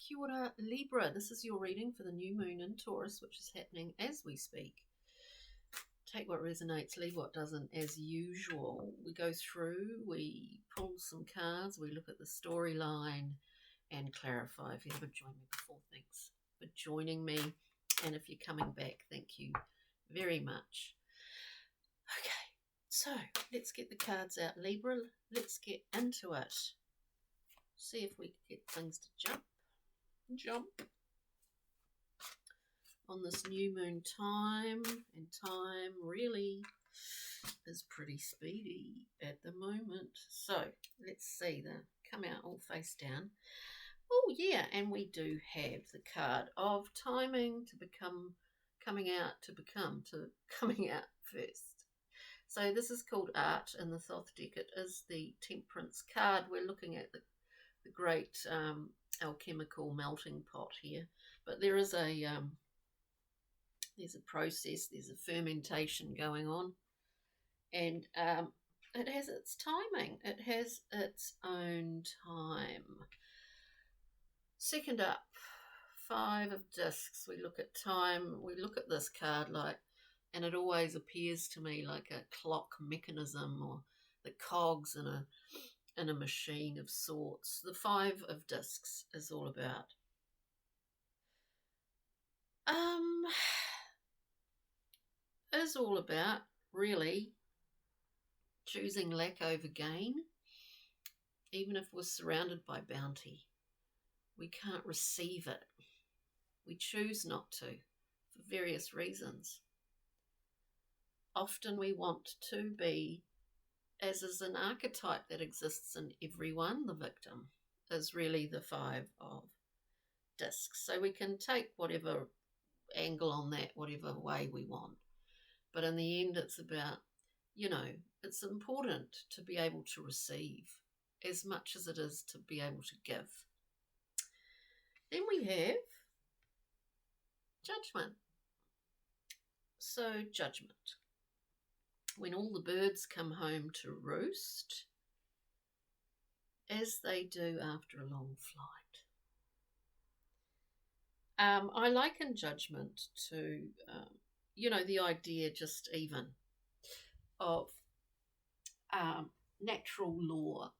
Kia ora, Libra. This is your reading for the new moon in Taurus, which is happening as we speak. Take what resonates, leave what doesn't, as usual. We go through, we pull some cards, we look at the storyline and clarify. If you haven't joined me before, thanks for joining me. And if you're coming back, thank you very much. Okay, so let's get the cards out, Libra. Let's get into it. See if we can get things to jump on this new moon time, and time really is pretty speedy at the moment. So let's see them come out all face down. Oh yeah, and we do have the card of timing to become, coming out to become, to coming out first. So this is called art in the Thoth deck. It is the Temperance card. We're looking at the great alchemical melting pot here, but there is a there's a process, there's a fermentation going on, and it has its timing, it has its own time. Second up, 5 of discs. We look at time, we look at this card like, and it always appears to me like a clock mechanism or the cogs in a machine of sorts. The 5 of discs is all about is all about really choosing lack over gain. Even if we're surrounded by bounty, we can't receive it. We choose not to for various reasons. Often we want to be, as is an archetype that exists in everyone, the victim is really the 5 of discs. So we can take whatever angle on that, whatever way we want. But in the end, it's about, it's important to be able to receive as much as it is to be able to give. Then we have judgment. So judgment. When all the birds come home to roost, as they do after a long flight. I liken judgment to, the idea just even of natural law.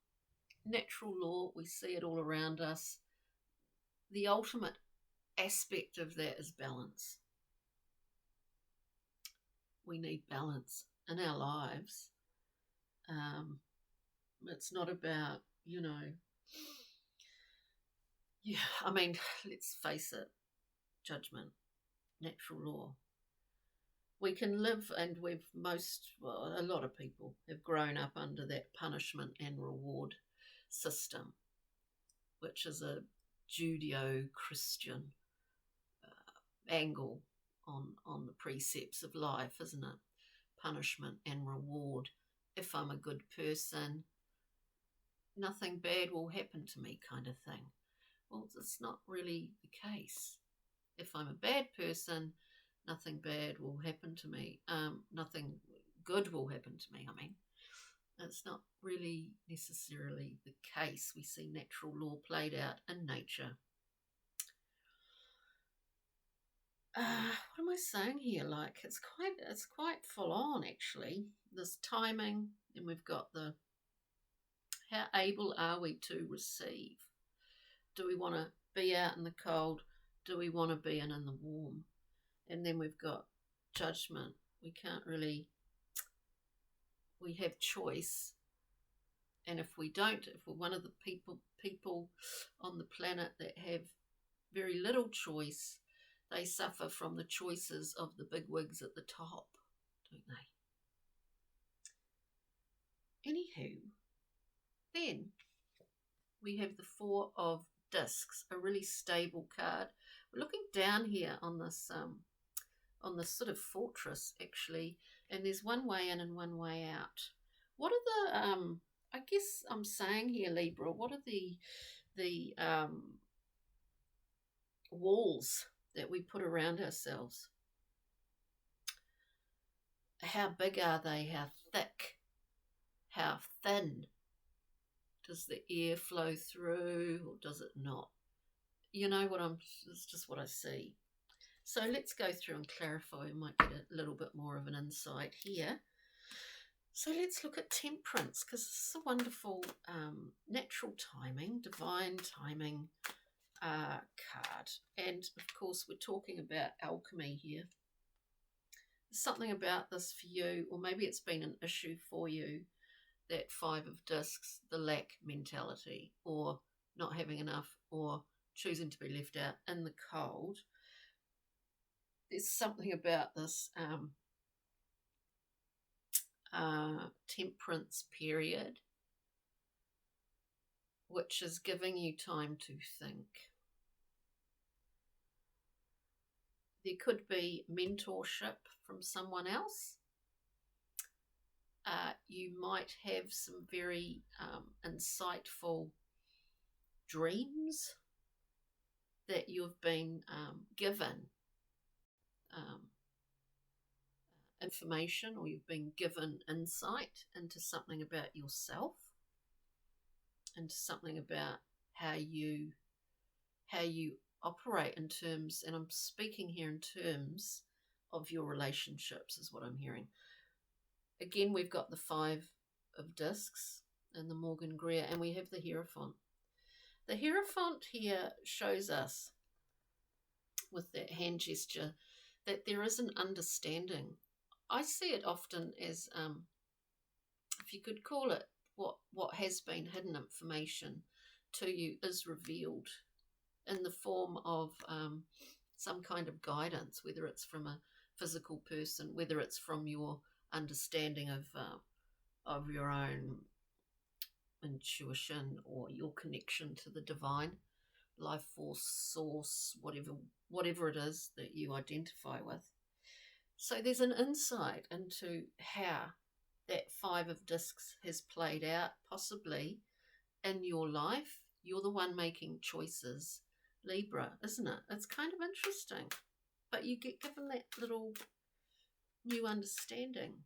Natural law, we see it all around us. The ultimate aspect of that is balance. We need balance in our lives. It's not about, let's face it, judgment, natural law. We can live, and a lot of people have grown up under that punishment and reward system, which is a Judeo-Christian angle on the precepts of life, isn't it? Punishment and reward. If I'm a good person, nothing bad will happen to me, kind of thing. Well, that's not really the case. If I'm a bad person, nothing bad will happen to me. Nothing good will happen to me, It's not really necessarily the case. We see natural law played out in nature. What am I saying here? Like, it's quite full on, actually. This timing, and we've got how able are we to receive? Do we want to be out in the cold? Do we want to be in the warm? And then we've got judgment. We have choice. And if we're one of the people on the planet that have very little choice, they suffer from the choices of the bigwigs at the top, don't they? Anywho, then we have the 4 of discs, a really stable card. We're looking down here on this sort of fortress, actually, and there's one way in and one way out. What are the I guess I'm saying here, Libra, what are the walls that we put around ourselves? How big are they? How thick? How thin? Does the air flow through, or does it not? you know what it's just what I see. So let's go through and clarify. We might get a little bit more of an insight here. So let's look at temperance, because this is a wonderful natural timing, divine timing card. And of course, we're talking about alchemy here. There's something about this for you, or maybe it's been an issue for you, that 5 of discs, the lack mentality, or not having enough, or choosing to be left out in the cold. There's something about this temperance period which is giving you time to think. There could be mentorship from someone else. You might have some very insightful dreams that you've been given information, or you've been given insight into something about yourself, into something about how you operate in terms, and I'm speaking here in terms of your relationships is what I'm hearing. Again, we've got the 5 of discs and the Morgan Greer, and we have the Hierophant. The Hierophant here shows us with that hand gesture that there is an understanding. I see it often as, if you could call it, what has been hidden information to you is revealed in the form of some kind of guidance, whether it's from a physical person, whether it's from your understanding of your own intuition, or your connection to the divine life force source, whatever it is that you identify with. So there's an insight into how that 5 of discs has played out, possibly in your life. You're the one making choices, Libra, isn't it? It's kind of interesting, but you get given that little new understanding.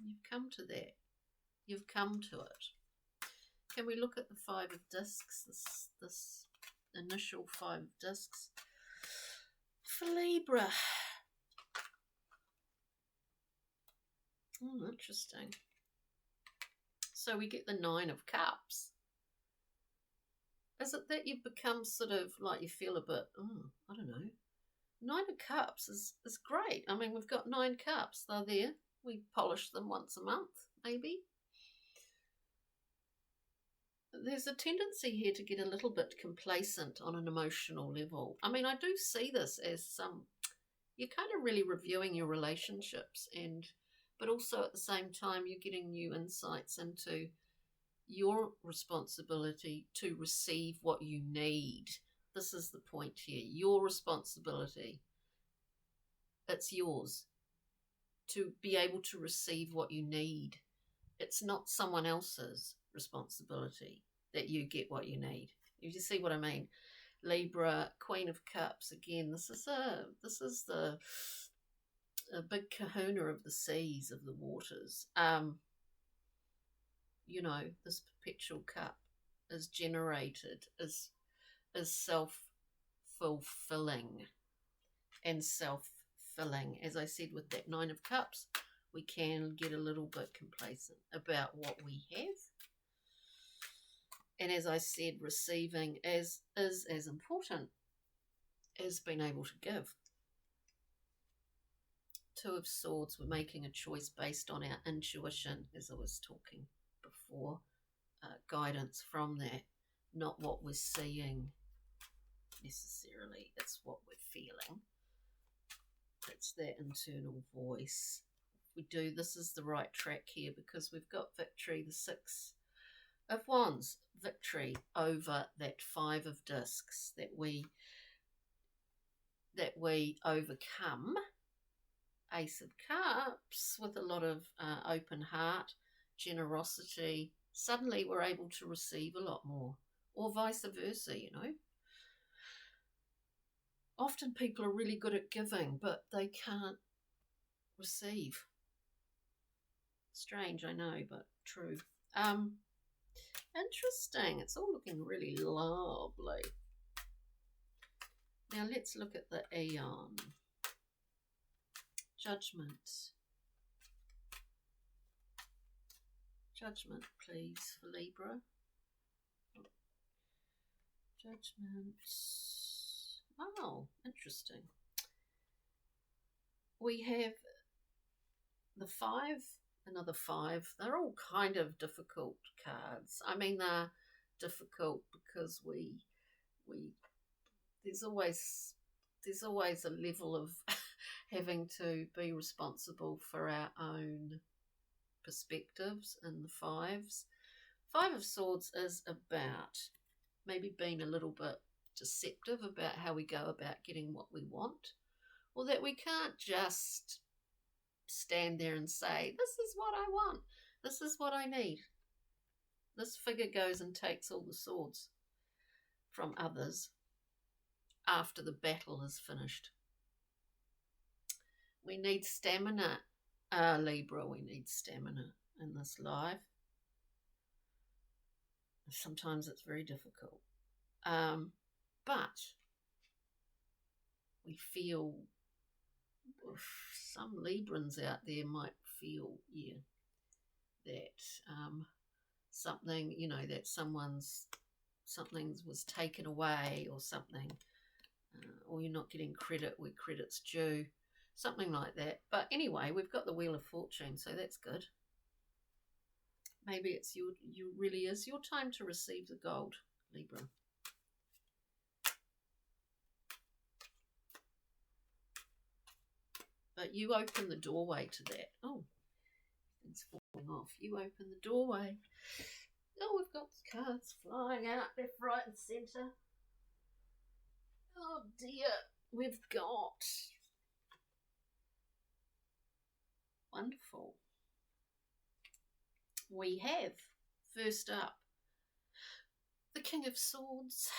You've come to that. You've come to it. Can we look at the 5 of discs, this initial 5 of discs for Libra? Interesting. So we get the 9 of Cups. Is it that you've become sort of like you feel a bit, I don't know. 9 of Cups is great. I mean, we've got 9 cups. They're there. We polish them once a month, maybe. There's a tendency here to get a little bit complacent on an emotional level. I mean, I do see this as you're kind of really reviewing your relationships, but also at the same time you're getting new insights into your responsibility to receive what you need. This is the point here. Your responsibility. It's yours to be able to receive what you need. It's not someone else's responsibility that you get what you need. You see what I mean? Libra, Queen of Cups. Again, this is the big kahuna of the seas, of the waters. You know, this perpetual cup is generated, is self-fulfilling and self-filling. As I said, with that 9 of Cups, we can get a little bit complacent about what we have. And as I said, receiving is as important as being able to give. 2 of Swords, we're making a choice based on our intuition, as I was talking before. Guidance from that, not what we're seeing necessarily, it's what we're feeling. It's that internal voice. We do, this is the right track here, because we've got victory, the 6 of Wands, victory over that 5 of discs, that we overcome. Ace of Cups, with a lot of open heart, generosity. Suddenly we're able to receive a lot more, or vice versa, you know. Often people are really good at giving, but they can't receive. Strange, I know, but true. Interesting. It's all looking really lovely. Now let's look at the Aeon. Judgment. Judgment, please, for Libra. Judgment. Oh, interesting. We have the 5, another 5. They're all kind of difficult cards. I mean, they're difficult because there's always a level of having to be responsible for our own perspectives in the 5s. 5 of Swords is about maybe being a little bit deceptive about how we go about getting what we want, or that we can't just stand there and say, this is what I want, this is what I need. This figure goes and takes all the swords from others after the battle is finished. We need stamina, Libra, we need stamina in this life. Sometimes it's very difficult. But we feel, some Librans out there might feel, that something, that something was taken away or something, or you're not getting credit where credit's due, something like that. But anyway, we've got the Wheel of Fortune, so that's good. Maybe it's really is your time to receive the gold, Libra. But you open the doorway to that. Oh, it's falling off. You open the doorway. Oh, we've got cards flying out left, right, and centre. Oh dear, we've got wonderful. We have, first up, the King of Swords.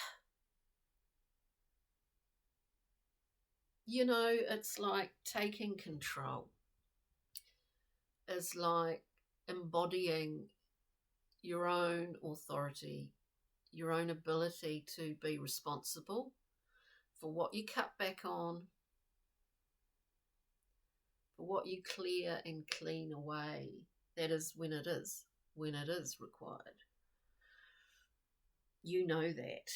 It's like taking control. It's like embodying your own authority, your own ability to be responsible for what you cut back on, for what you clear and clean away. That is when it is required. You know that.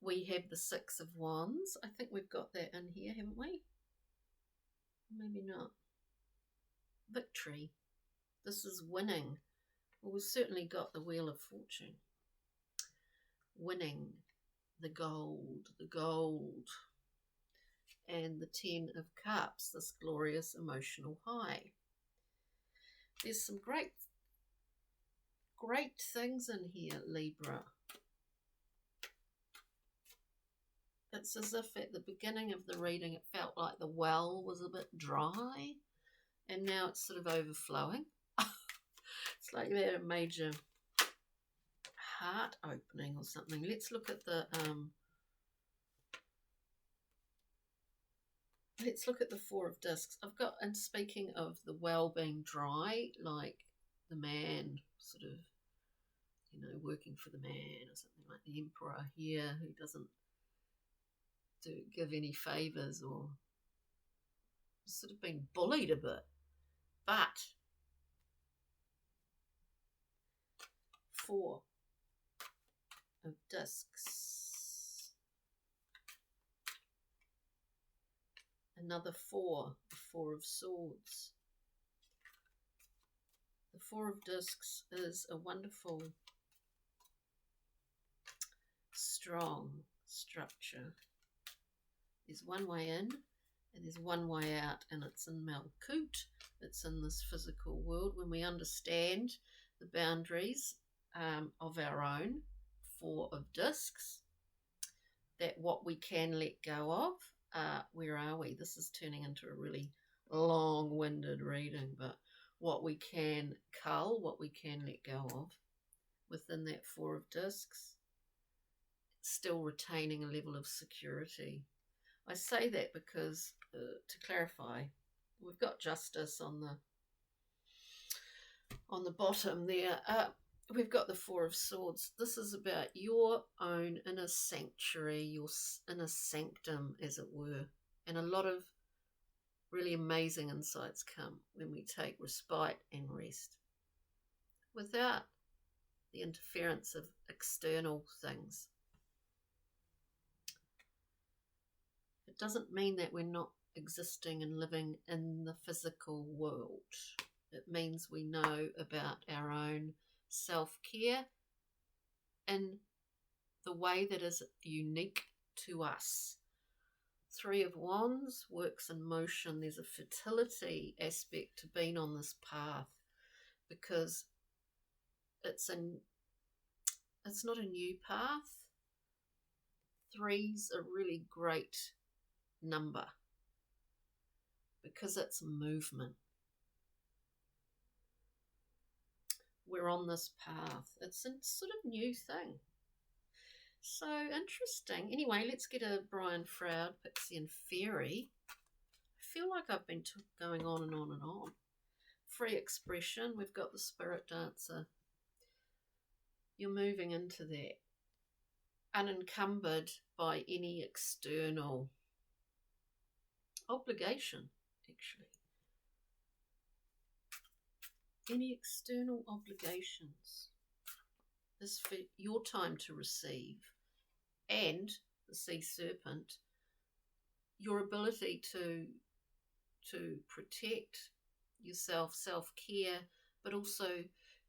We have the 6 of Wands. I think we've got that in here, haven't we? Maybe not. Victory. This is winning. Well, we've certainly got the Wheel of Fortune. Winning. The gold. And the 10 of Cups, this glorious emotional high. There's some great things in here, Libra. It's as if at the beginning of the reading it felt like the well was a bit dry, and now it's sort of overflowing. It's like they had a major heart opening or something. Let's look at the Four of Discs. I've got, and speaking of the well being dry, like the man sort of, working for the man, or something like the Emperor here, who doesn't give any favours, or sort of been bullied a bit. But 4 of Discs, another 4, the 4 of Swords. The 4 of Discs is a wonderful, strong structure. There's one way in and there's one way out, and it's in Malkut. It's in this physical world. When we understand the boundaries of our own 4 of Discs, that what we can let go of, where are we? This is turning into a really long-winded reading, but what we can cull, what we can let go of within that 4 of Discs, still retaining a level of security. I say that because, to clarify, we've got Justice on the bottom there. we've got the Four of Swords. This is about your own inner sanctuary, your inner sanctum, as it were. And a lot of really amazing insights come when we take respite and rest without the interference of external things. It doesn't mean that we're not existing and living in the physical world. It means we know about our own self-care in the way that is unique to us. Three of Wands, works in motion. There's a fertility aspect to being on this path because it's not a new path. Three's a really great number because it's movement. We're on this path. It's a sort of new thing. So interesting. Anyway, let's get a Brian Froud, Pixie and Fairy. I feel like I've been going on and on and on. Free expression. We've got the Spirit Dancer. You're moving into that. Unencumbered by any external obligation, actually. Any external obligations. This is for your time to receive. And the Sea Serpent, your ability to protect yourself, self-care, but also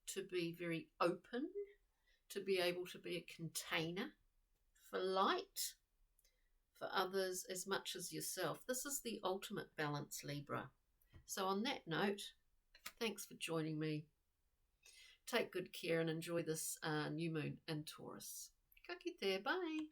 to be very open, to be able to be a container for light, for others as much as yourself. This is the ultimate balance, Libra. So on that note, thanks for joining me. Take good care and enjoy this new moon in Taurus. Ka kite, bye.